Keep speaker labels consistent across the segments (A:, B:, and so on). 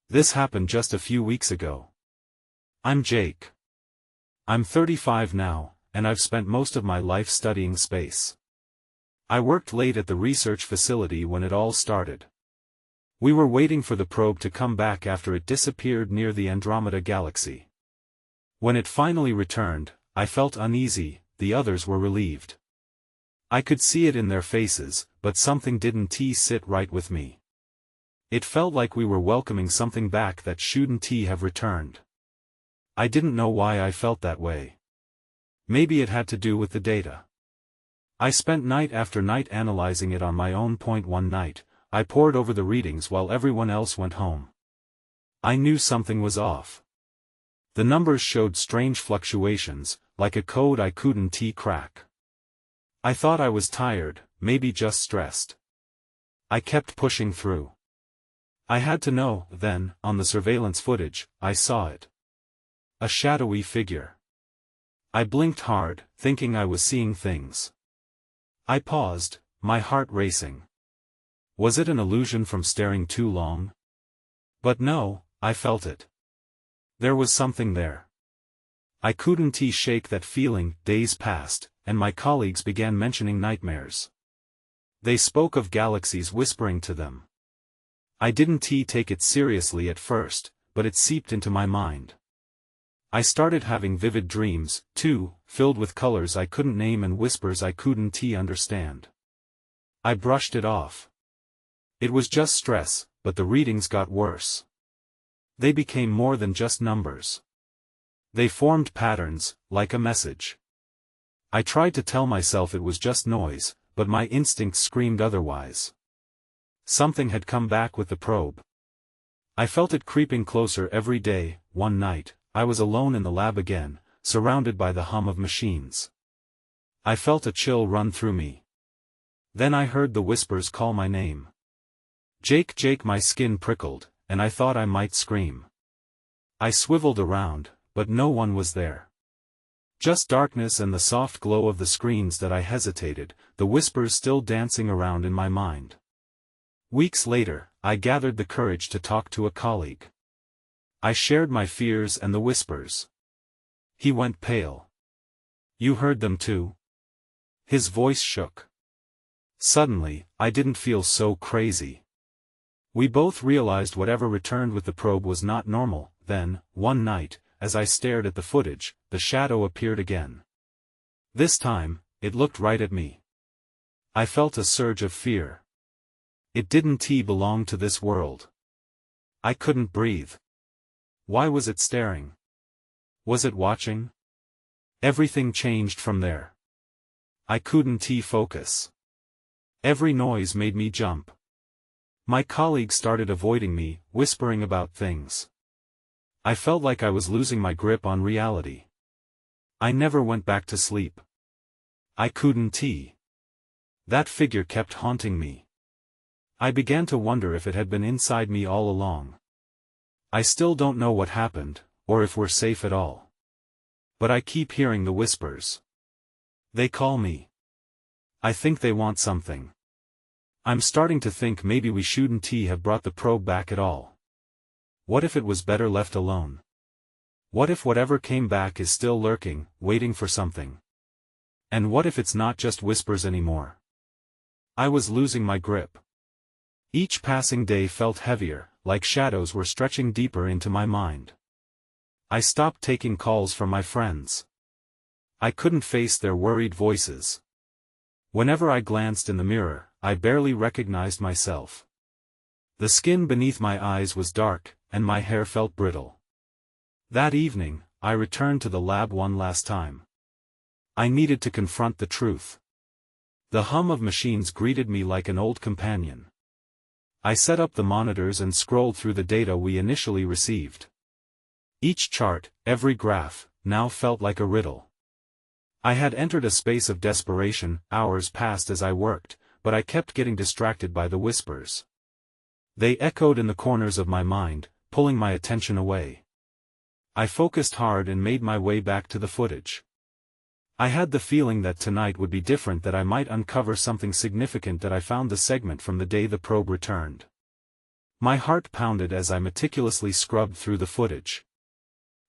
A: This happened just a few weeks ago. I'm Jake. I'm 35 now, and I've spent most of my life studying space. I worked late at the research facility when it all started. We were waiting for the probe to come back after it disappeared near the Andromeda Galaxy. When it finally returned, I felt uneasy, the others were relieved. I could see it in their faces, but something didn't sit right with me. It felt like we were welcoming something back that shouldn't have returned. I didn't know why I felt that way. Maybe it had to do with the data. I spent night after night analyzing it on my own. One night, I pored over the readings while everyone else went home. I knew something was off. The numbers showed strange fluctuations, like a code I couldn't crack. I thought I was tired, maybe just stressed. I kept pushing through. I had to know. Then, on the surveillance footage, I saw it. A shadowy figure. I blinked hard, thinking I was seeing things. I paused, my heart racing. Was it an illusion from staring too long? But no, I felt it. There was something there. I couldn't shake that feeling. Days passed, and my colleagues began mentioning nightmares. They spoke of galaxies whispering to them. I didn't take it seriously at first, but it seeped into my mind. I started having vivid dreams, too, filled with colors I couldn't name and whispers I couldn't understand. I brushed it off. It was just stress, but the readings got worse. They became more than just numbers. They formed patterns, like a message. I tried to tell myself it was just noise, but my instincts screamed otherwise. Something had come back with the probe. I felt it creeping closer every day. One night, I was alone in the lab again, surrounded by the hum of machines. I felt a chill run through me. Then I heard the whispers call my name. Jake, Jake. My skin prickled, and I thought I might scream. I swiveled around, but no one was there. Just darkness and the soft glow of the screens. That I hesitated, the whispers still dancing around in my mind. Weeks later, I gathered the courage to talk to a colleague. I shared my fears and the whispers. He went pale. You heard them too? His voice shook. Suddenly, I didn't feel so crazy. We both realized whatever returned with the probe was not normal. Then, one night, as I stared at the footage, the shadow appeared again. This time, it looked right at me. I felt a surge of fear. It didn't belong to this world. I couldn't breathe. Why was it staring? Was it watching? Everything changed from there. I couldn't focus. Every noise made me jump. My colleagues started avoiding me, whispering about things. I felt like I was losing my grip on reality. I never went back to sleep. I couldn't. That figure kept haunting me. I began to wonder if it had been inside me all along. I still don't know what happened, or if we're safe at all. But I keep hearing the whispers. They call me. I think they want something. I'm starting to think maybe we shouldn't have brought the probe back at all. What if it was better left alone? What if whatever came back is still lurking, waiting for something? And what if it's not just whispers anymore? I was losing my grip. Each passing day felt heavier, like shadows were stretching deeper into my mind. I stopped taking calls from my friends. I couldn't face their worried voices. Whenever I glanced in the mirror, I barely recognized myself. The skin beneath my eyes was dark, and my hair felt brittle. That evening, I returned to the lab one last time. I needed to confront the truth. The hum of machines greeted me like an old companion. I set up the monitors and scrolled through the data we initially received. Each chart, every graph, now felt like a riddle. I had entered a space of desperation. Hours passed as I worked, but I kept getting distracted by the whispers. They echoed in the corners of my mind, pulling my attention away. I focused hard and made my way back to the footage. I had the feeling that tonight would be different, that I might uncover something significant. That I found the segment from the day the probe returned. My heart pounded as I meticulously scrubbed through the footage.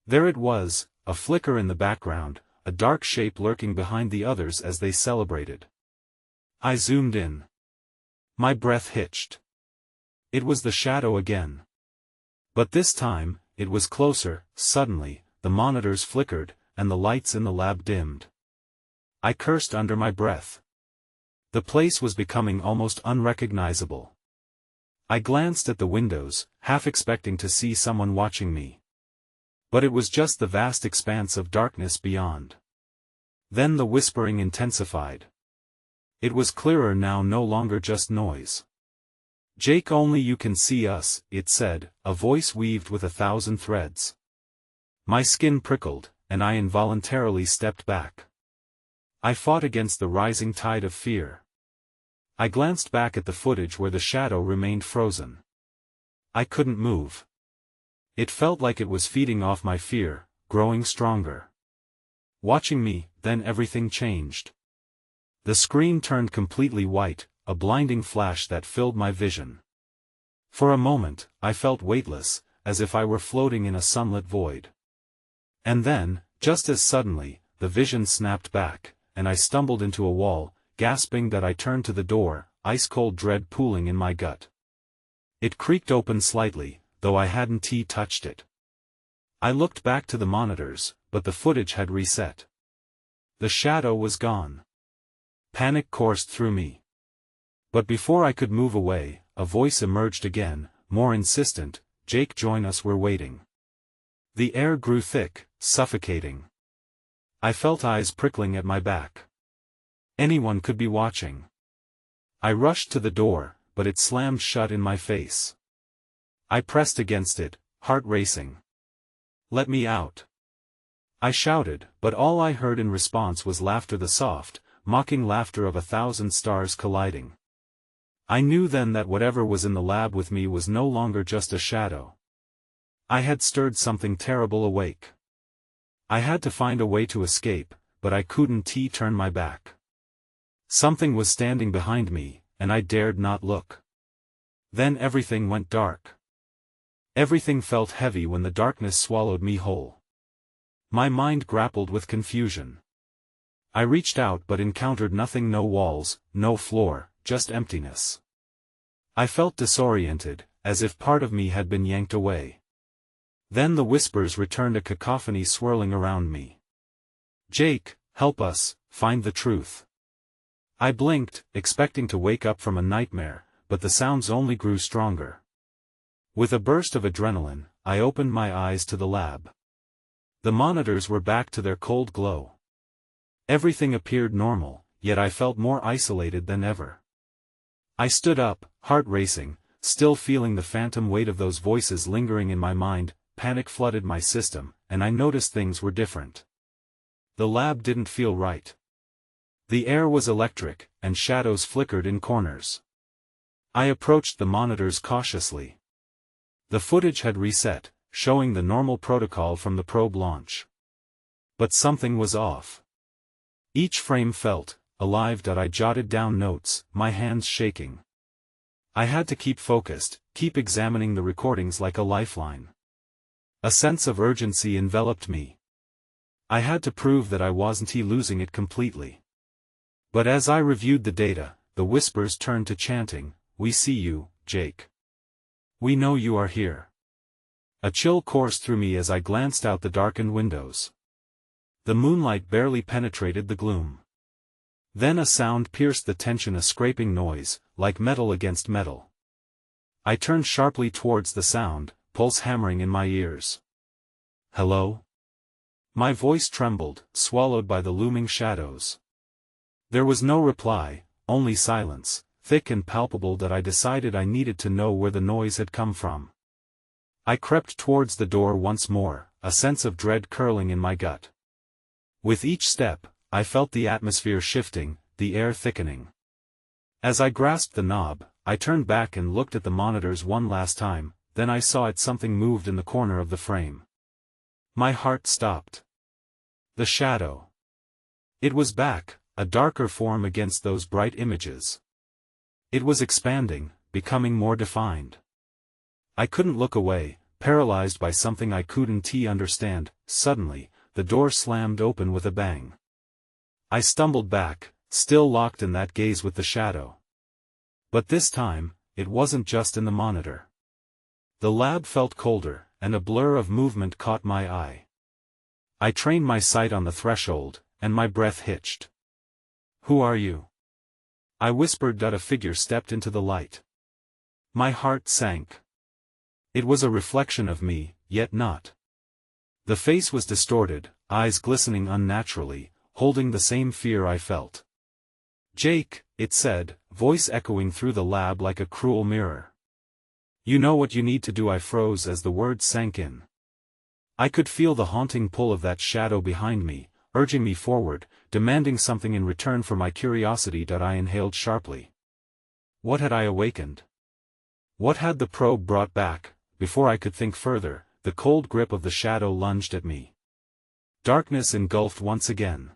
A: There it was, a flicker in the background, a dark shape lurking behind the others as they celebrated. I zoomed in. My breath hitched. It was the shadow again. But this time, it was closer. Suddenly, the monitors flickered, and the lights in the lab dimmed. I cursed under my breath. The place was becoming almost unrecognizable. I glanced at the windows, half expecting to see someone watching me. But it was just the vast expanse of darkness beyond. Then the whispering intensified. It was clearer now, no longer just noise. "Jake, only you can see us," it said, a voice weaved with 1,000 threads. My skin prickled, and I involuntarily stepped back. I fought against the rising tide of fear. I glanced back at the footage where the shadow remained frozen. I couldn't move. It felt like it was feeding off my fear, growing stronger. Watching me, then everything changed. The screen turned completely white, a blinding flash that filled my vision. For a moment, I felt weightless, as if I were floating in a sunlit void. And then, just as suddenly, the vision snapped back, and I stumbled into a wall, gasping that I turned to the door, ice-cold dread pooling in my gut. It creaked open slightly, though I hadn't touched it. I looked back to the monitors, but the footage had reset. The shadow was gone. Panic coursed through me. But before I could move away, a voice emerged again, more insistent. "Jake, join us, we're waiting." The air grew thick, suffocating. I felt eyes prickling at my back. Anyone could be watching. I rushed to the door, but it slammed shut in my face. I pressed against it, heart racing. "Let me out!" I shouted, but all I heard in response was laughter, the soft, mocking laughter of 1,000 stars colliding. I knew then that whatever was in the lab with me was no longer just a shadow. I had stirred something terrible awake. I had to find a way to escape, but I couldn't turn my back. Something was standing behind me, and I dared not look. Then everything went dark. Everything felt heavy when the darkness swallowed me whole. My mind grappled with confusion. I reached out but encountered nothing, no walls, no floor, just emptiness. I felt disoriented, as if part of me had been yanked away. Then the whispers returned, a cacophony swirling around me. "Jake, help us, find the truth." I blinked, expecting to wake up from a nightmare, but the sounds only grew stronger. With a burst of adrenaline, I opened my eyes to the lab. The monitors were back to their cold glow. Everything appeared normal, yet I felt more isolated than ever. I stood up, heart racing, still feeling the phantom weight of those voices lingering in my mind. Panic flooded my system, and I noticed things were different. The lab didn't feel right. The air was electric, and shadows flickered in corners. I approached the monitors cautiously. The footage had reset, showing the normal protocol from the probe launch. But something was off. Each frame felt alive. I jotted down notes, my hands shaking. I had to keep focused, keep examining the recordings like a lifeline. A sense of urgency enveloped me. I had to prove that I wasn't losing it completely. But as I reviewed the data, the whispers turned to chanting, "We see you, Jake. We know you are here." A chill coursed through me as I glanced out the darkened windows. The moonlight barely penetrated the gloom. Then a sound pierced the tension, a scraping noise, like metal against metal. I turned sharply towards the sound, pulse hammering in my ears. "Hello?" My voice trembled, swallowed by the looming shadows. There was no reply, only silence, thick and palpable. I decided I needed to know where the noise had come from. I crept towards the door once more, a sense of dread curling in my gut. With each step, I felt the atmosphere shifting, the air thickening. As I grasped the knob, I turned back and looked at the monitors one last time. Then I saw something moved in the corner of the frame. My heart stopped. The shadow. It was back, a darker form against those bright images. It was expanding, becoming more defined. I couldn't look away, paralyzed by something I couldn't understand. Suddenly, the door slammed open with a bang. I stumbled back, still locked in that gaze with the shadow. But this time, it wasn't just in the monitor. The lab felt colder, and a blur of movement caught my eye. I trained my sight on the threshold, and my breath hitched. "Who are you?" I whispered. A figure stepped into the light. My heart sank. It was a reflection of me, yet not. The face was distorted, eyes glistening unnaturally, holding the same fear I felt. "Jake," it said, voice echoing through the lab like a cruel mirror. "You know what you need to do." I froze as the words sank in. I could feel the haunting pull of that shadow behind me, urging me forward, demanding something in return for my curiosity. I inhaled sharply. What had I awakened? What had the probe brought back? Before I could think further, the cold grip of the shadow lunged at me. Darkness engulfed once again.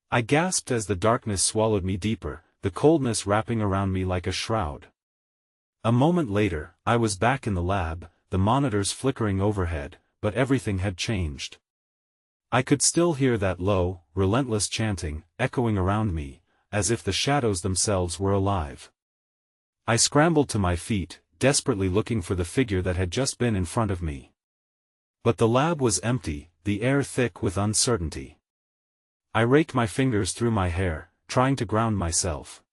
A: I gasped as the darkness swallowed me deeper, the coldness wrapping around me like a shroud. A moment later, I was back in the lab, the monitors flickering overhead, but everything had changed. I could still hear that low, relentless chanting, echoing around me, as if the shadows themselves were alive. I scrambled to my feet, desperately looking for the figure that had just been in front of me. But the lab was empty, the air thick with uncertainty. I raked my fingers through my hair, trying to ground myself.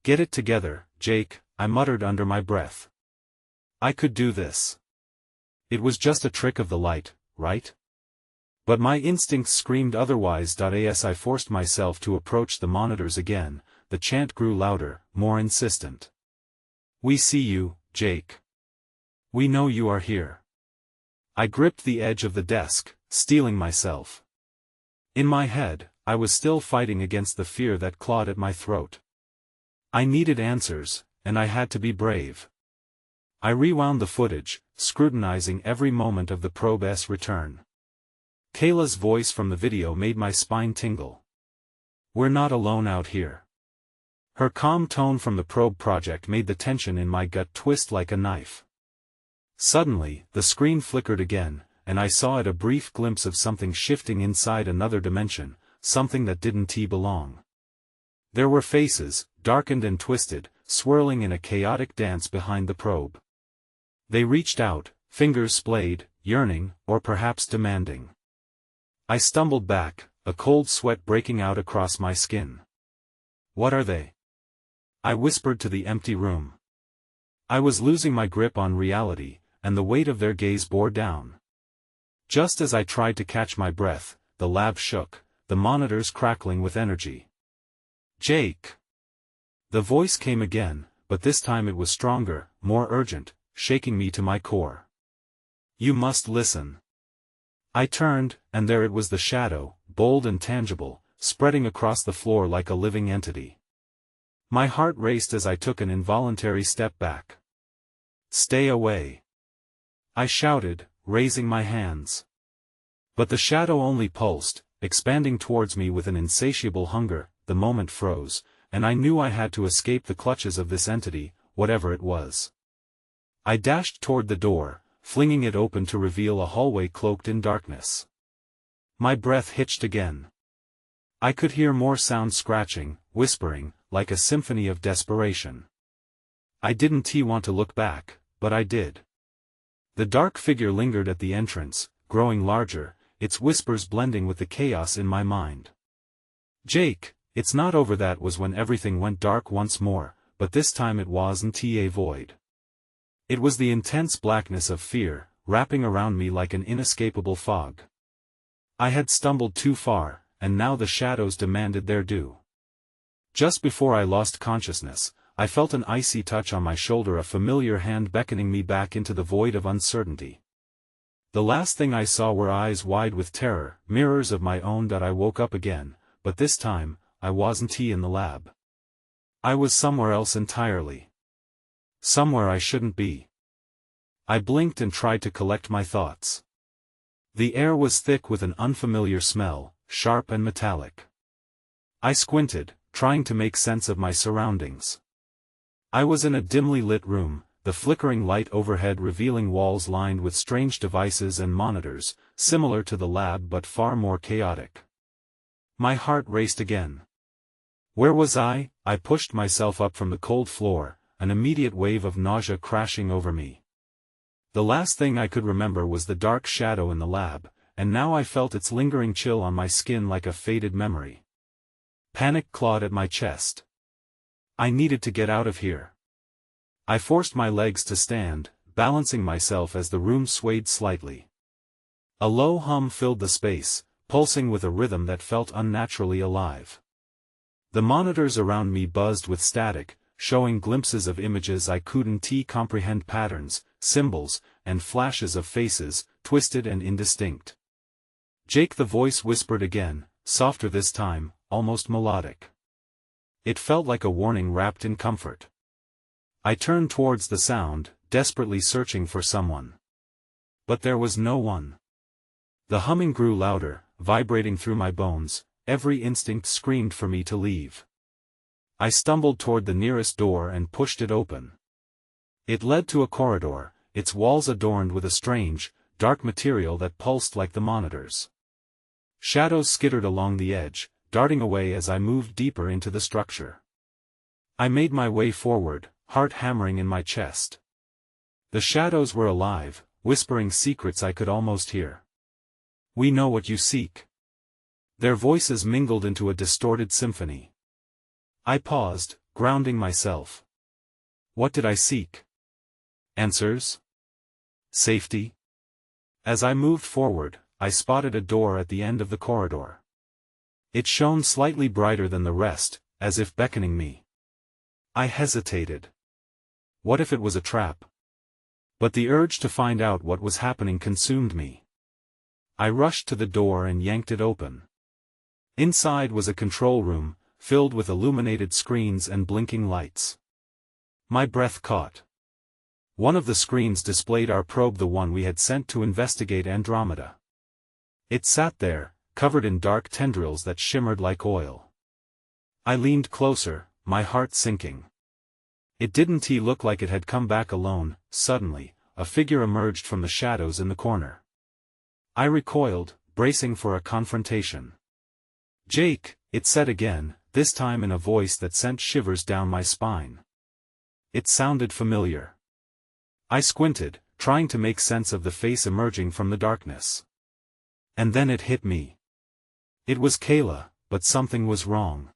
A: "Get it together, Jake," I muttered under my breath. I could do this. It was just a trick of the light, right? But my instincts screamed otherwise. As I forced myself to approach the monitors again, the chant grew louder, more insistent. "We see you, Jake. We know you are here." I gripped the edge of the desk, steeling myself. In my head, I was still fighting against the fear that clawed at my throat. I needed answers, and I had to be brave. I rewound the footage, scrutinizing every moment of the probe's return. Kayla's voice from the video made my spine tingle. "We're not alone out here." Her calm tone from the probe project made the tension in my gut twist like a knife. Suddenly, the screen flickered again, and I saw a brief glimpse of something shifting inside another dimension, something that didn't belong. There were faces, darkened and twisted, swirling in a chaotic dance behind the probe. They reached out, fingers splayed, yearning, or perhaps demanding. I stumbled back, a cold sweat breaking out across my skin. "What are they?" I whispered to the empty room. I was losing my grip on reality, and the weight of their gaze bore down. Just as I tried to catch my breath, the lab shook, the monitors crackling with energy. "Jake!" The voice came again, but this time it was stronger, more urgent, shaking me to my core. "You must listen." I turned, and there it was, the shadow, bold and tangible, spreading across the floor like a living entity. My heart raced as I took an involuntary step back. "Stay away!" I shouted, raising my hands. But the shadow only pulsed, expanding towards me with an insatiable hunger. The moment froze, and I knew I had to escape the clutches of this entity, whatever it was. I dashed toward the door, flinging it open to reveal a hallway cloaked in darkness. My breath hitched again. I could hear more sounds, scratching, whispering, like a symphony of desperation. I didn't want to look back, but I did. The dark figure lingered at the entrance, growing larger, its whispers blending with the chaos in my mind. "Jake, it's not over." That was when everything went dark once more, but this time it wasn't a void. It was the intense blackness of fear, wrapping around me like an inescapable fog. I had stumbled too far, and now the shadows demanded their due. Just before I lost consciousness, I felt an icy touch on my shoulder, a familiar hand beckoning me back into the void of uncertainty. The last thing I saw were eyes wide with terror, mirrors of my own. I woke up again, but this time, I wasn't in the lab. I was somewhere else entirely. Somewhere I shouldn't be. I blinked and tried to collect my thoughts. The air was thick with an unfamiliar smell, sharp and metallic. I squinted, trying to make sense of my surroundings. I was in a dimly lit room, the flickering light overhead revealing walls lined with strange devices and monitors, similar to the lab but far more chaotic. My heart raced again. Where was I? I pushed myself up from the cold floor, an immediate wave of nausea crashing over me. The last thing I could remember was the dark shadow in the lab, and now I felt its lingering chill on my skin like a faded memory. Panic clawed at my chest. I needed to get out of here. I forced my legs to stand, balancing myself as the room swayed slightly. A low hum filled the space, pulsing with a rhythm that felt unnaturally alive. The monitors around me buzzed with static, showing glimpses of images I couldn't comprehend, patterns, symbols, and flashes of faces, twisted and indistinct. Jake, the voice whispered again, softer this time, almost melodic. It felt like a warning wrapped in comfort. I turned towards the sound, desperately searching for someone. But there was no one. The humming grew louder, vibrating through my bones, every instinct screamed for me to leave. I stumbled toward the nearest door and pushed it open. It led to a corridor, its walls adorned with a strange, dark material that pulsed like the monitors. Shadows skittered along the edge, darting away as I moved deeper into the structure. I made my way forward, heart hammering in my chest. The shadows were alive, whispering secrets I could almost hear. "We know what you seek." Their voices mingled into a distorted symphony. I paused, grounding myself. What did I seek? Answers? Safety? As I moved forward, I spotted a door at the end of the corridor. It shone slightly brighter than the rest, as if beckoning me. I hesitated. What if it was a trap? But the urge to find out what was happening consumed me. I rushed to the door and yanked it open. Inside was a control room, filled with illuminated screens and blinking lights. My breath caught. One of the screens displayed our probe, the one we had sent to investigate Andromeda. It sat there, covered in dark tendrils that shimmered like oil. I leaned closer, my heart sinking. It didn't look like it had come back alone. Suddenly, a figure emerged from the shadows in the corner. I recoiled, bracing for a confrontation. "Jake," it said again, this time in a voice that sent shivers down my spine. It sounded familiar. I squinted, trying to make sense of the face emerging from the darkness. And then it hit me. It was Kayla, but something was wrong.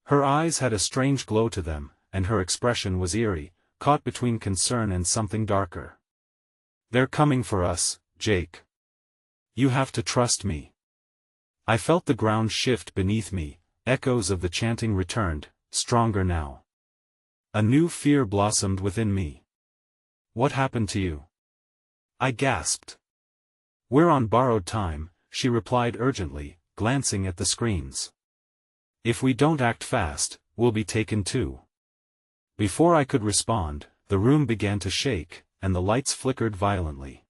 A: Her eyes had a strange glow to them, and her expression was eerie, caught between concern and something darker. "They're coming for us, Jake. You have to trust me." I felt the ground shift beneath me, echoes of the chanting returned, stronger now. A new fear blossomed within me. "What happened to you?" I gasped. "We're on borrowed time," she replied urgently, glancing at the screens. "If we don't act fast, we'll be taken too." Before I could respond, the room began to shake, and the lights flickered violently.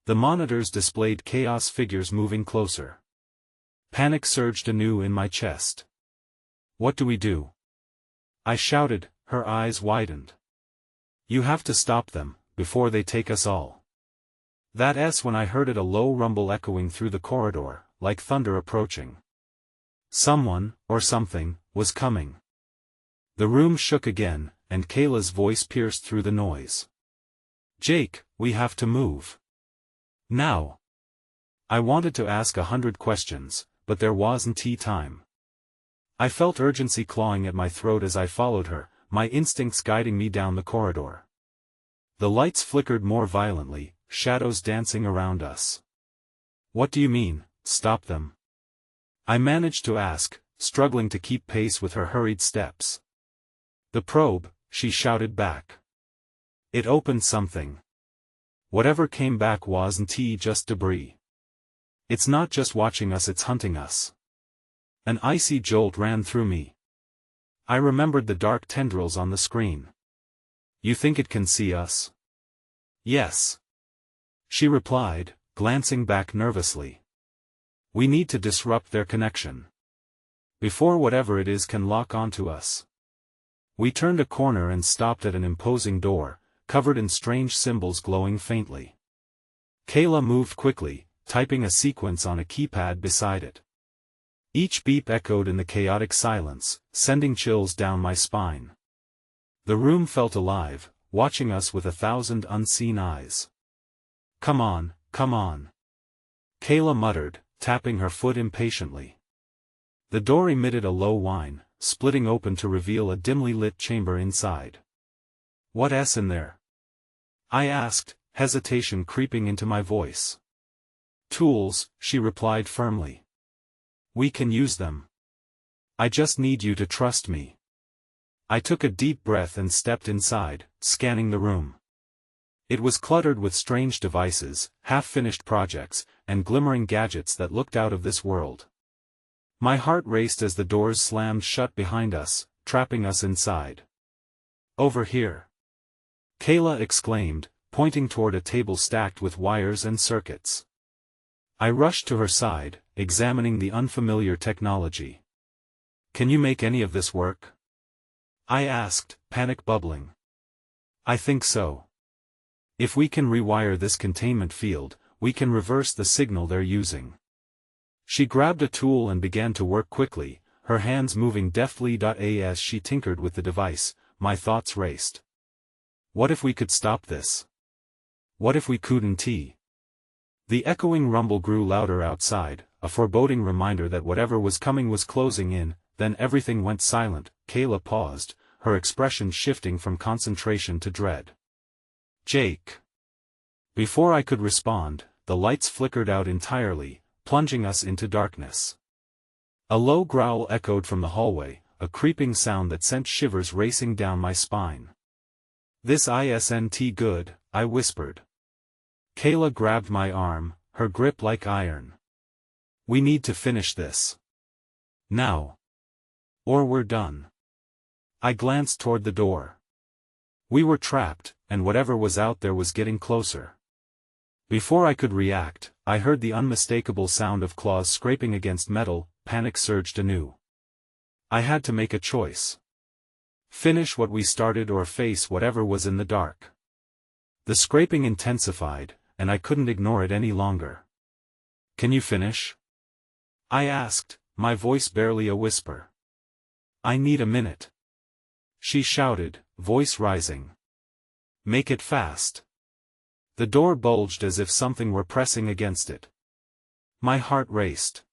A: The monitors displayed chaos figures moving closer. Panic surged anew in my chest. "What do we do?" I shouted, her eyes widened. "You have to stop them, before they take us all." That's when I heard a low rumble echoing through the corridor, like thunder approaching. Someone, or something, was coming. The room shook again, and Kayla's voice pierced through the noise. "Jake, we have to move. Now." I wanted to ask 100 questions, but there wasn't time. I felt urgency clawing at my throat as I followed her, my instincts guiding me down the corridor. The lights flickered more violently, shadows dancing around us. "What do you mean, stop them?" I managed to ask, struggling to keep pace with her hurried steps. "The probe," she shouted back. "It opened something. Whatever came back wasn't just debris. It's not just watching us, it's hunting us." An icy jolt ran through me. I remembered the dark tendrils on the screen. "You think it can see us?" "Yes," she replied, glancing back nervously. "We need to disrupt their connection. Before whatever it is can lock onto us." We turned a corner and stopped at an imposing door, covered in strange symbols glowing faintly. Kayla moved quickly, typing a sequence on a keypad beside it. Each beep echoed in the chaotic silence, sending chills down my spine. The room felt alive, watching us with 1,000 unseen eyes. "Come on, come on," Kayla muttered, tapping her foot impatiently. The door emitted a low whine, splitting open to reveal a dimly lit chamber inside. "What's in there?" I asked, hesitation creeping into my voice. "Tools," she replied firmly. "We can use them. I just need you to trust me." I took a deep breath and stepped inside, scanning the room. It was cluttered with strange devices, half-finished projects, and glimmering gadgets that looked out of this world. My heart raced as the doors slammed shut behind us, trapping us inside. "Over here," Kayla exclaimed, pointing toward a table stacked with wires and circuits. I rushed to her side, examining the unfamiliar technology. "Can you make any of this work?" I asked, panic bubbling. "I think so. If we can rewire this containment field, we can reverse the signal they're using." She grabbed a tool and began to work quickly, her hands moving deftly. As she tinkered with the device, my thoughts raced. What if we could stop this? What if we couldn't? The echoing rumble grew louder outside, a foreboding reminder that whatever was coming was closing in. Then everything went silent. Kayla paused, her expression shifting from concentration to dread. "Jake." Before I could respond, the lights flickered out entirely, plunging us into darkness. A low growl echoed from the hallway, a creeping sound that sent shivers racing down my spine. "This isn't good," I whispered. Kayla grabbed my arm, her grip like iron. "We need to finish this. Now. Or we're done." I glanced toward the door. We were trapped, and whatever was out there was getting closer. Before I could react, I heard the unmistakable sound of claws scraping against metal. Panic surged anew. I had to make a choice. Finish what we started or face whatever was in the dark. The scraping intensified, and I couldn't ignore it any longer. "Can you finish?" I asked, my voice barely a whisper. "I need a minute," she shouted, voice rising. "Make it fast." The door bulged as if something were pressing against it. My heart raced.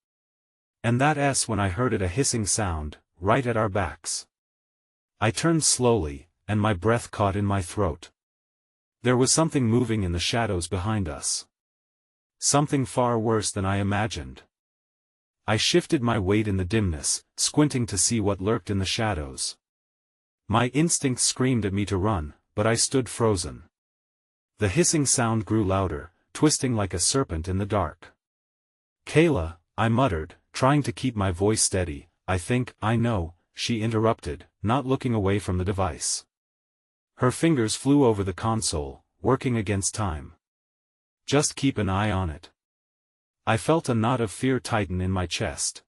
A: And that's when I heard it, a hissing sound, right at our backs. I turned slowly, and my breath caught in my throat. There was something moving in the shadows behind us. Something far worse than I imagined. I shifted my weight in the dimness, squinting to see what lurked in the shadows. My instincts screamed at me to run, but I stood frozen. The hissing sound grew louder, twisting like a serpent in the dark. "Kayla," I muttered, trying to keep my voice steady. I know," she interrupted, not looking away from the device. Her fingers flew over the console, working against time. "Just keep an eye on it." I felt a knot of fear tighten in my chest.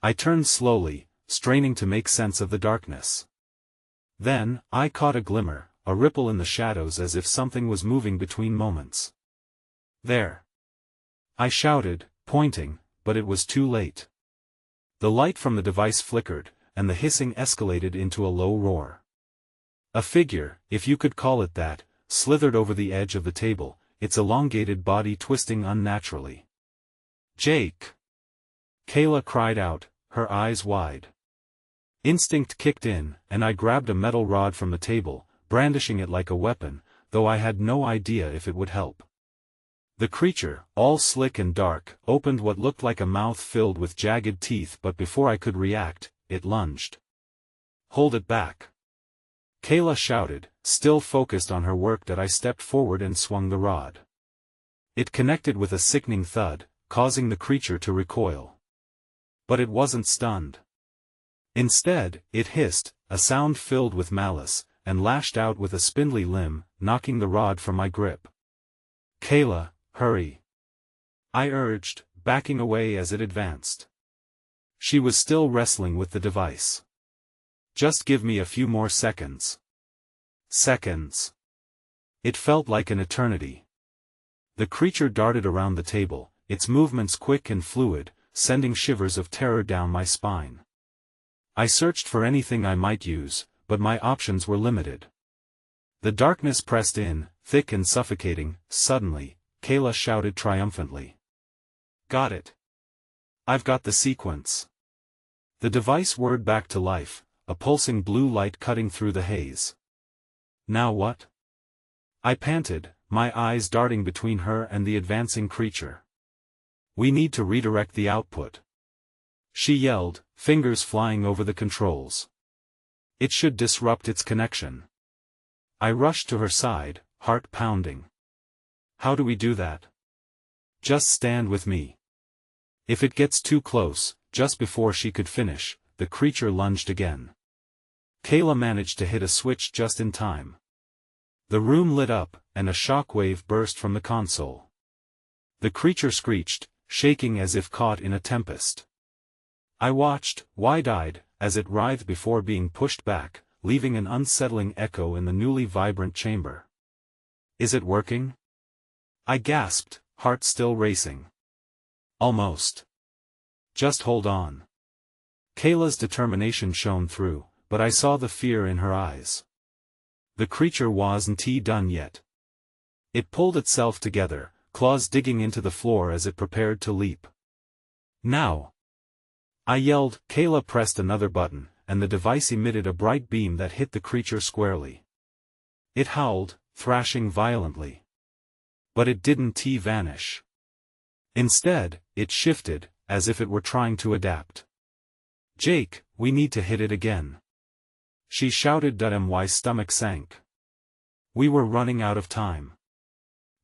A: I turned slowly, straining to make sense of the darkness. Then, I caught a glimmer, a ripple in the shadows, as if something was moving between moments. "There!" I shouted, pointing, but it was too late. The light from the device flickered, and the hissing escalated into a low roar. A figure, if you could call it that, slithered over the edge of the table, its elongated body twisting unnaturally. "Jake!" Kayla cried out, her eyes wide. Instinct kicked in, and I grabbed a metal rod from the table, brandishing it like a weapon, though I had no idea if it would help. The creature, all slick and dark, opened what looked like a mouth filled with jagged teeth, but before I could react, it lunged. "Hold it back!" Kayla shouted, still focused on her work. That I stepped forward and swung the rod. It connected with a sickening thud, causing the creature to recoil. But it wasn't stunned. Instead, it hissed, a sound filled with malice, and lashed out with a spindly limb, knocking the rod from my grip. "Kayla, hurry!" I urged, backing away as it advanced. She was still wrestling with the device. "Just give me a few more seconds." "Seconds?" It felt like an eternity. The creature darted around the table, its movements quick and fluid, sending shivers of terror down my spine. I searched for anything I might use, but my options were limited. The darkness pressed in, thick and suffocating. Suddenly, Kayla shouted triumphantly. "Got it! I've got the sequence." The device whirred back to life, a pulsing blue light cutting through the haze. "Now what?" I panted, my eyes darting between her and the advancing creature. "We need to redirect the output," she yelled, fingers flying over the controls. "It should disrupt its connection." I rushed to her side, heart pounding. "How do we do that?" "Just stand with me." If it gets too close, just before she could finish, the creature lunged again. Kayla managed to hit a switch just in time. The room lit up, and a shockwave burst from the console. The creature screeched, shaking as if caught in a tempest. I watched, wide-eyed, as it writhed before being pushed back, leaving an unsettling echo in the newly vibrant chamber. "Is it working?" I gasped, heart still racing. "Almost. Just hold on." Kayla's determination shone through, but I saw the fear in her eyes. The creature wasn't done yet. It pulled itself together, claws digging into the floor as it prepared to leap. "Now!" I yelled. Kayla pressed another button, and the device emitted a bright beam that hit the creature squarely. It howled, thrashing violently. But it didn't vanish. Instead, it shifted, as if it were trying to adapt. "Jake, we need to hit it again," she shouted. My stomach sank. We were running out of time.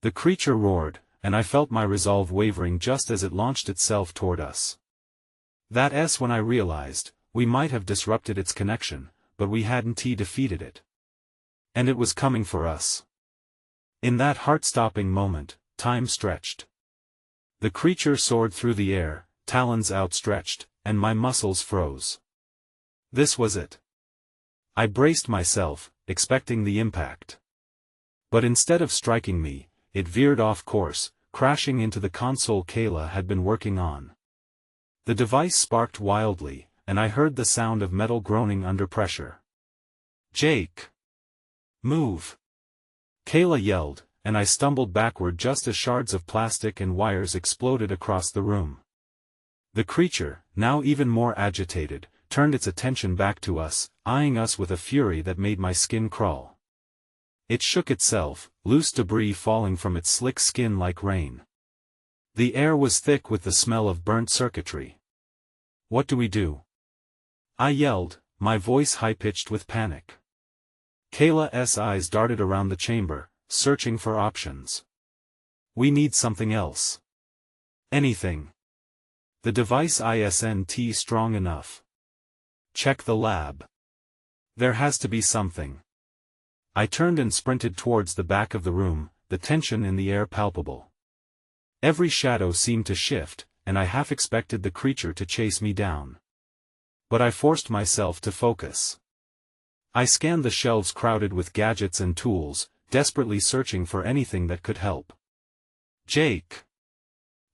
A: The creature roared, and I felt my resolve wavering just as it launched itself toward us. That's when I realized, we might have disrupted its connection, but we hadn't defeated it. And it was coming for us. In that heart-stopping moment, time stretched. The creature soared through the air, talons outstretched, and my muscles froze. This was it. I braced myself, expecting the impact. But instead of striking me, it veered off course, crashing into the console Kayla had been working on. The device sparked wildly, and I heard the sound of metal groaning under pressure. "Jake! Move!" Kayla yelled, and I stumbled backward just as shards of plastic and wires exploded across the room. The creature, now even more agitated, turned its attention back to us, eyeing us with a fury that made my skin crawl. It shook itself, loose debris falling from its slick skin like rain. The air was thick with the smell of burnt circuitry. "What do we do?" I yelled, my voice high-pitched with panic. Kayla's eyes darted around the chamber, searching for options. "We need something else. Anything. The device isn't strong enough. Check the lab. There has to be something." I turned and sprinted towards the back of the room, the tension in the air palpable. Every shadow seemed to shift, and I half expected the creature to chase me down. But I forced myself to focus. I scanned the shelves crowded with gadgets and tools, desperately searching for anything that could help. "Jake!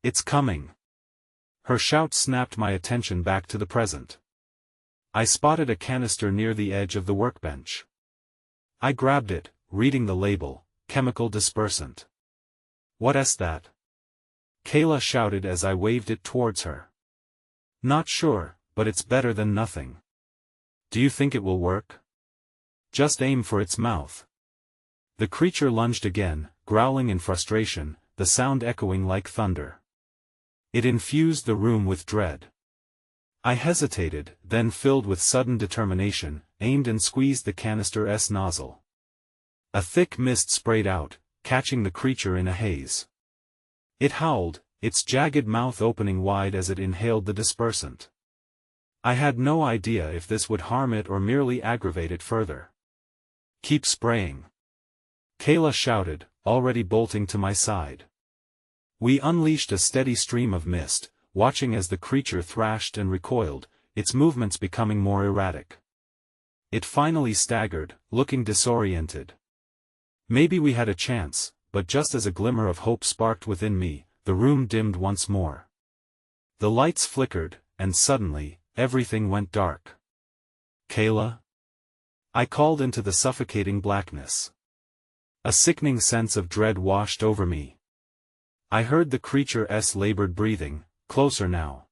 A: It's coming!" Her shout snapped my attention back to the present. I spotted a canister near the edge of the workbench. I grabbed it, reading the label, "Chemical Dispersant." "What's that?" Kayla shouted as I waved it towards her. "Not sure, but it's better than nothing." "Do you think it will work?" "Just aim for its mouth." The creature lunged again, growling in frustration, the sound echoing like thunder. It infused the room with dread. I hesitated, then filled with sudden determination, aimed and squeezed the canister's nozzle. A thick mist sprayed out, catching the creature in a haze. It howled, its jagged mouth opening wide as it inhaled the dispersant. I had no idea if this would harm it or merely aggravate it further. "Keep spraying," Kayla shouted, already bolting to my side. We unleashed a steady stream of mist, watching as the creature thrashed and recoiled, its movements becoming more erratic. It finally staggered, looking disoriented. Maybe we had a chance, but just as a glimmer of hope sparked within me, the room dimmed once more. The lights flickered, and suddenly, everything went dark. "Kayla?" I called into the suffocating blackness. A sickening sense of dread washed over me. I heard the creature's labored breathing, closer now.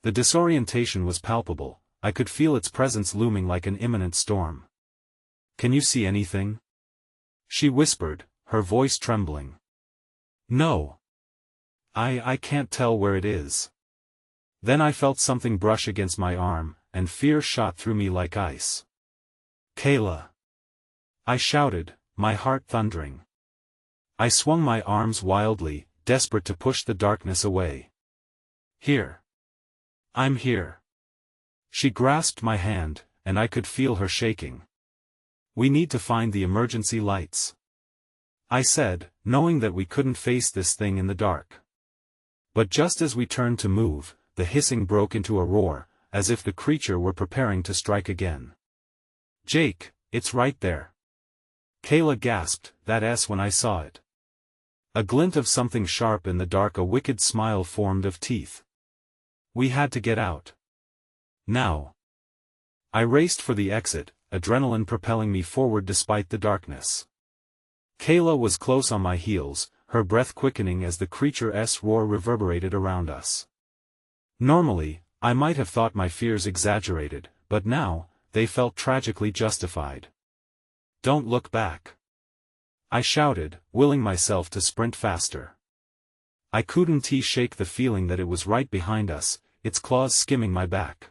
A: The disorientation was palpable, I could feel its presence looming like an imminent storm. "Can you see anything?" she whispered, her voice trembling. "No. I can't tell where it is." Then I felt something brush against my arm, and fear shot through me like ice. "Kayla!" I shouted, my heart thundering. I swung my arms wildly, desperate to push the darkness away. "Here. I'm here." She grasped my hand, and I could feel her shaking. "We need to find the emergency lights," I said, knowing that we couldn't face this thing in the dark. But just as we turned to move, the hissing broke into a roar, as if the creature were preparing to strike again. "Jake, it's right there." Kayla gasped, "That's when I saw it." A glint of something sharp in the dark, a wicked smile formed of teeth. We had to get out. Now. I raced for the exit, adrenaline propelling me forward despite the darkness. Kayla was close on my heels, her breath quickening as the creature's roar reverberated around us. Normally, I might have thought my fears exaggerated, but now, they felt tragically justified. "Don't look back," I shouted, willing myself to sprint faster. I couldn't shake the feeling that it was right behind us, its claws skimming my back.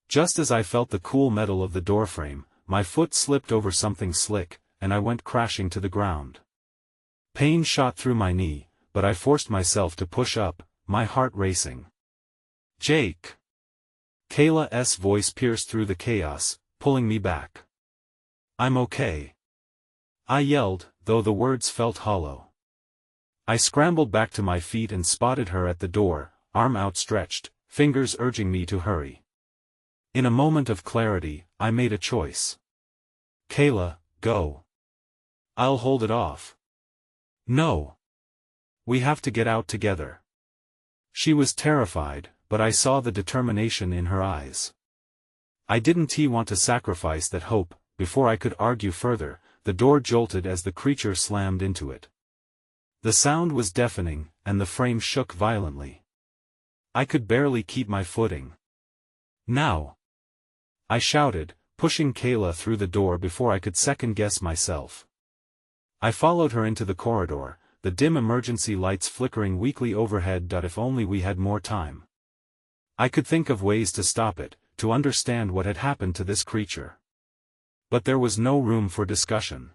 A: Just as I felt the cool metal of the doorframe, my foot slipped over something slick, and I went crashing to the ground. Pain shot through my knee, but I forced myself to push up, my heart racing. "Jake!" Kayla's voice pierced through the chaos, pulling me back. "I'm okay," I yelled, though the words felt hollow. I scrambled back to my feet and spotted her at the door, arm outstretched, fingers urging me to hurry. In a moment of clarity, I made a choice. "Kayla, go. I'll hold it off." "No. We have to get out together." She was terrified, but I saw the determination in her eyes. I didn't want to sacrifice that hope. Before I could argue further, the door jolted as the creature slammed into it. The sound was deafening, and the frame shook violently. I could barely keep my footing. "Now!" I shouted, pushing Kayla through the door before I could second-guess myself. I followed her into the corridor, the dim emergency lights flickering weakly overhead. If only we had more time. I could think of ways to stop it, to understand what had happened to this creature. But there was no room for discussion.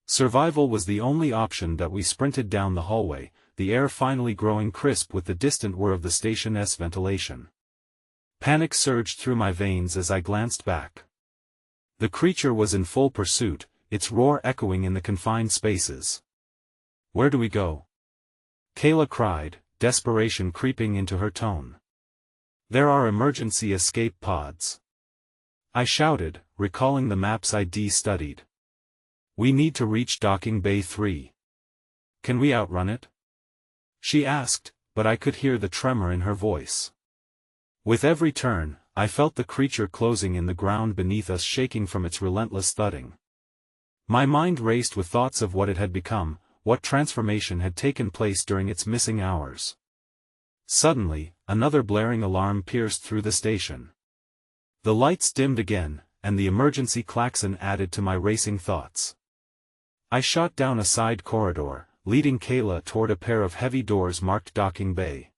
A: Survival was the only option. We sprinted down the hallway, the air finally growing crisp with the distant whir of the station's ventilation. Panic surged through my veins as I glanced back. The creature was in full pursuit, its roar echoing in the confined spaces. "Where do we go?" Kayla cried, desperation creeping into her tone. "There are emergency escape pods," I shouted, recalling the maps I'd studied. "We need to reach docking bay 3. Can we outrun it?" she asked, but I could hear the tremor in her voice. With every turn, I felt the creature closing in, the ground beneath us shaking from its relentless thudding. My mind raced with thoughts of what it had become, what transformation had taken place during its missing hours. Suddenly, another blaring alarm pierced through the station. The lights dimmed again, and the emergency klaxon added to my racing thoughts. I shot down a side corridor, leading Kayla toward a pair of heavy doors marked Docking Bay.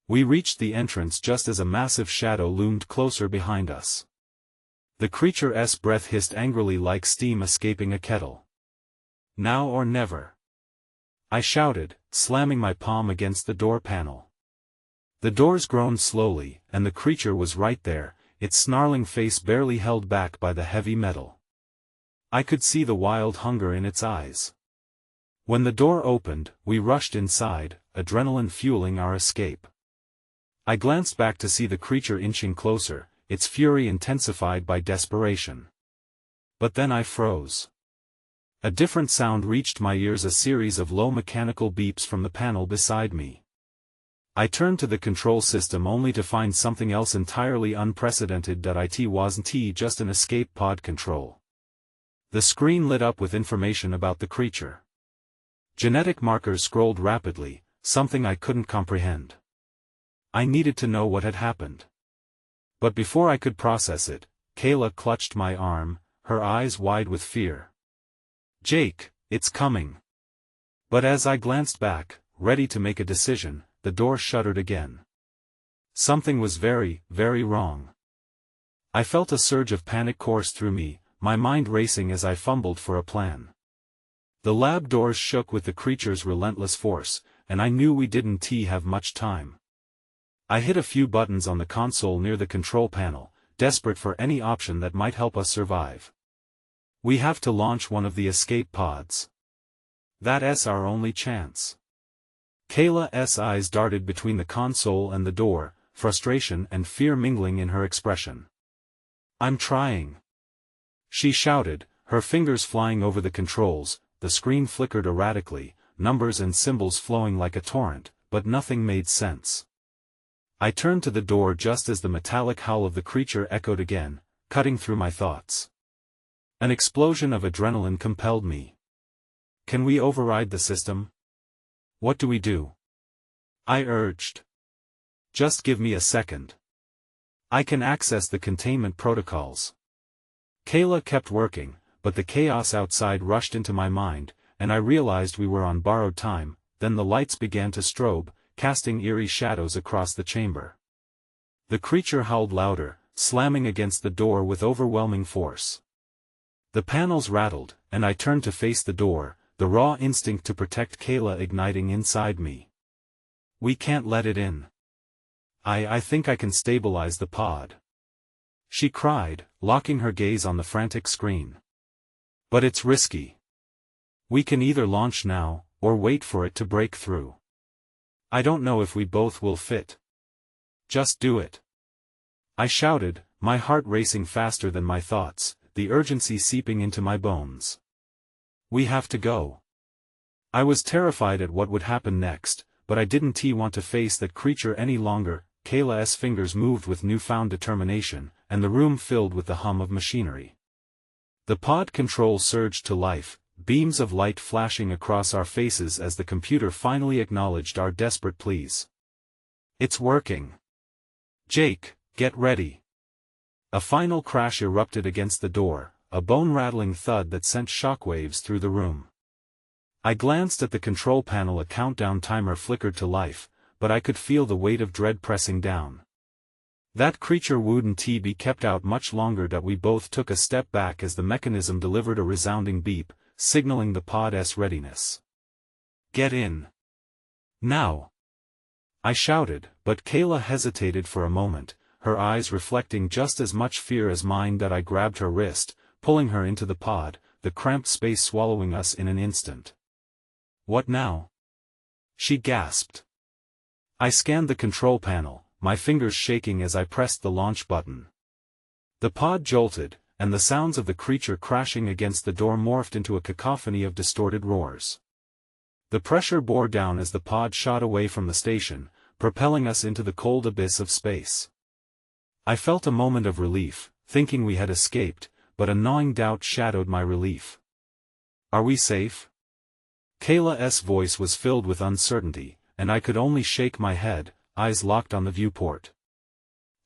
A: We reached the entrance just as a massive shadow loomed closer behind us. The creature's breath hissed angrily like steam escaping a kettle. "Now or never," I shouted, slamming my palm against the door panel. The doors groaned slowly, and the creature was right there, its snarling face barely held back by the heavy metal. I could see the wild hunger in its eyes. When the door opened, we rushed inside, adrenaline fueling our escape. I glanced back to see the creature inching closer, its fury intensified by desperation. But then I froze. A different sound reached my ears, a series of low mechanical beeps from the panel beside me. I turned to the control system only to find something else entirely unprecedented. It wasn't just an escape pod control. The screen lit up with information about the creature. Genetic markers scrolled rapidly, something I couldn't comprehend. I needed to know what had happened. But before I could process it, Kayla clutched my arm, her eyes wide with fear. "Jake, it's coming." But as I glanced back, ready to make a decision, the door shuttered again. Something was very, very wrong. I felt a surge of panic course through me, my mind racing as I fumbled for a plan. The lab doors shook with the creature's relentless force, and I knew we didn't have much time. I hit a few buttons on the console near the control panel, desperate for any option that might help us survive. "We have to launch one of the escape pods. That's our only chance." Kayla's eyes darted between the console and the door, frustration and fear mingling in her expression. "I'm trying," she shouted, her fingers flying over the controls. The screen flickered erratically, numbers and symbols flowing like a torrent, but nothing made sense. I turned to the door just as the metallic howl of the creature echoed again, cutting through my thoughts. An explosion of adrenaline compelled me. "Can we override the system? What do we do?" I urged. "Just give me a second. I can access the containment protocols." Kayla kept working, but the chaos outside rushed into my mind, and I realized we were on borrowed time. Then the lights began to strobe, casting eerie shadows across the chamber. The creature howled louder, slamming against the door with overwhelming force. The panels rattled, and I turned to face the door, the raw instinct to protect Kayla igniting inside me. "We can't let it in. I think I can stabilize the pod," she cried, locking her gaze on the frantic screen. "But it's risky. We can either launch now, or wait for it to break through. I don't know if we both will fit." "Just do it," I shouted, my heart racing faster than my thoughts, the urgency seeping into my bones. "We have to go." I was terrified at what would happen next, but I didn't want to face that creature any longer. Kayla's fingers moved with newfound determination, and the room filled with the hum of machinery. The pod control surged to life, beams of light flashing across our faces as the computer finally acknowledged our desperate pleas. "It's working. Jake, get ready." A final crash erupted against the door, a bone-rattling thud that sent shockwaves through the room. I glanced at the control panel. A countdown timer flickered to life, but I could feel the weight of dread pressing down. That creature wouldn't be kept out much longer. We both took a step back as the mechanism delivered a resounding beep, signaling the pod's readiness. "Get in. Now!" I shouted, but Kayla hesitated for a moment, her eyes reflecting just as much fear as mine. I grabbed her wrist, pulling her into the pod, the cramped space swallowing us in an instant. "What now?" she gasped. I scanned the control panel, my fingers shaking as I pressed the launch button. The pod jolted, and the sounds of the creature crashing against the door morphed into a cacophony of distorted roars. The pressure bore down as the pod shot away from the station, propelling us into the cold abyss of space. I felt a moment of relief, thinking we had escaped, but a gnawing doubt shadowed my relief. "Are we safe?" Kayla's voice was filled with uncertainty, and I could only shake my head, eyes locked on the viewport.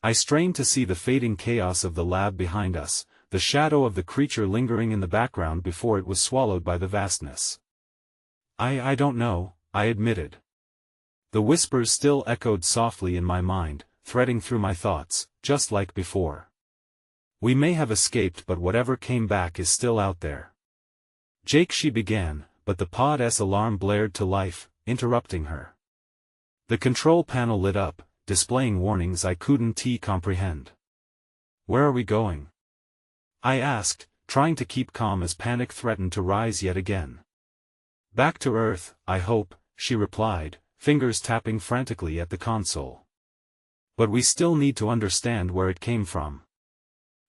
A: I strained to see the fading chaos of the lab behind us, the shadow of the creature lingering in the background before it was swallowed by the vastness. I don't know," I admitted. The whispers still echoed softly in my mind, threading through my thoughts, just like before. "We may have escaped, but whatever came back is still out there." "Jake," she began, but the pod's alarm blared to life, interrupting her. The control panel lit up, displaying warnings I couldn't comprehend. "Where are we going?" I asked, trying to keep calm as panic threatened to rise yet again. "Back to Earth, I hope," she replied, fingers tapping frantically at the console. "But we still need to understand where it came from."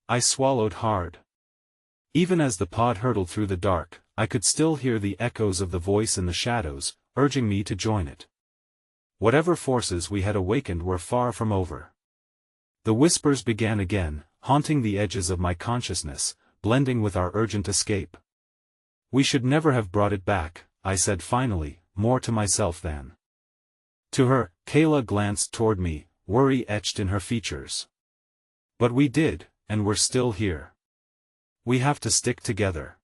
A: I swallowed hard. Even as the pod hurtled through the dark, I could still hear the echoes of the voice in the shadows, urging me to join it. Whatever forces we had awakened were far from over. The whispers began again, haunting the edges of my consciousness, blending with our urgent escape. We should never have brought it back, I said finally, more to myself than to her. Kayla glanced toward me, worry etched in her features. But we did, and we're still here. We have to stick together.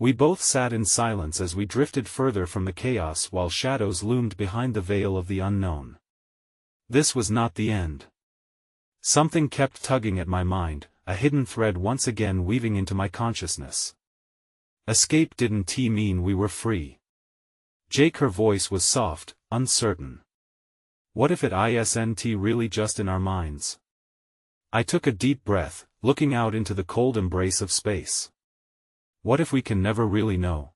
A: We both sat in silence as we drifted further from the chaos while shadows loomed behind the veil of the unknown. This was not the end. Something kept tugging at my mind, a hidden thread once again weaving into my consciousness. Escape didn't mean we were free. Jake, her voice was soft, uncertain. What if it isn't really just in our minds? I took a deep breath, looking out into the cold embrace of space. What if we can never really know?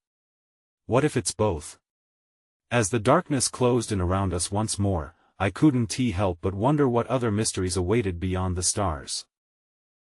A: What if it's both? As the darkness closed in around us once more, I couldn't help but wonder what other mysteries awaited beyond the stars.